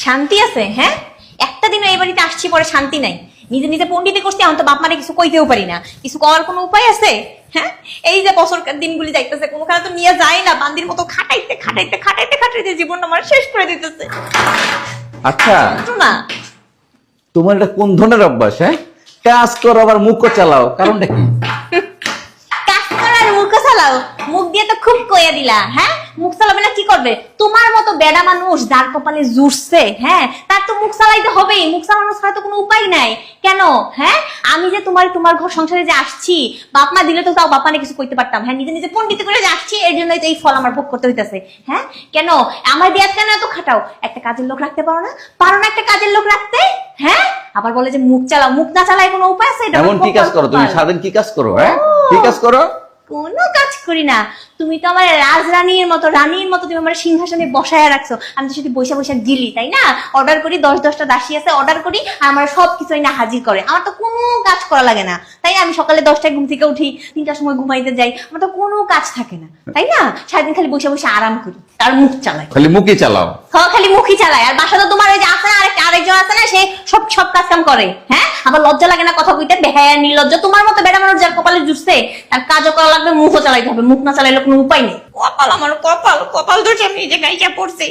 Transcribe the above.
শান্তি আছে? হ্যাঁ, একটা দিনও এই বাড়িতে আসছি পরে শান্তি নাই। নিজে নিজে পন্ডিতে করছি, এখন তো বাপ মারে কিছু কইতেও পারি না। কিছু করার কোনো উপায় আছে? হ্যাঁ, এই যে বছরকার দিনগুলি যাইতেছে, কোনোখানে তো নিয়ে যায় না, বান্দির মতো খাটাইতে খাটাইতে খাটাইতে খাটাইতে জীবনটা আমার শেষ করে দিতেছে। আচ্ছা, না, তোমার এটা কোন ধরনের অভ্যাস? হ্যাঁ, কাজ করো আবার মুখও চালাও, কারণটা কি? কাজ করার মুখ চালাও, মুখ দিয়ে তো খুব কইয়া দিলা। হ্যাঁ, মুখ চালাবে না কি করবে? তোমার মতো বেড়া মানুষ যার কপালে জুড়ছে, হ্যাঁ, তার তো মুখ চালাইতে হবেই। মুখ চালানো ছাড়া তো কোনো উপায় নাই। কেন? হ্যাঁ, আমি যে তোমার ঘর সংসারে যে আসছি, বাপ মা দিলে তো তাও বাপ মানে কিছু করতে পারতাম। হ্যাঁ, নিজে নিজে পন্ডিত করে যে আসছি, এর জন্যই তো এই ফল আমার ভোগ করতে হইতেছে। হ্যাঁ, কেন আমার দিয়ে কেন এত খাটাও? একটা কাজের লোক রাখতে পারো না? পারো না একটা কাজের লোক রাখতে? হ্যাঁ, আবার বলে যে মুখ চালাও। মুখ না চালায় কোনো উপায় আছে? এটা এমন কি কাজ করো তুমি? সারাদিন কি কাজ করো? হ্যাঁ, কি কাজ করো? কোনো কাজ করি না। তুমি তো আমার রাজরানীর মতো, রানীর মতো তুমি আমার সিংহাসনে বসায় রাখছো। আমি তো শুধু বৈশা বৈশা গিলি, তাই না? অর্ডার করি, 10-10টা দাসী আছে, অর্ডার করি আর আমার সবকিছু না হাজির করে। আমার তো কোনো কাজ করা লাগে না, তাই না? আমি সকালে 10টায় ঘুম থেকে উঠি, 3টার সময় ঘুমাইতে যাই, আমার তো কোনো কাজ থাকে না, তাই না? সারাদিন খালি বসে বসে আরাম করি আর মুখ চালাই। খালি মুখই চালাও? হ্যাঁ, খালি মুখই চালায়। আর বাসা তো তোমার ওই যে আছে না, আরেকজন আছে না, সে সব সব কাজ কাম করে। হ্যাঁ, আবার লজ্জা লাগে না কথা কইতে? বেহায়া নির্লজ্জ। তোমার মতো বেড়া মানুষ যার কপালে জুটছে, তার কাজও করা লাগবে, মুখও চালাইতে হবে। মুখ না চালাইলে কোনো উপায় নেই। কপাল আমার, কপাল কপাল দোষে আমি যে গাইয়া পড়ছি।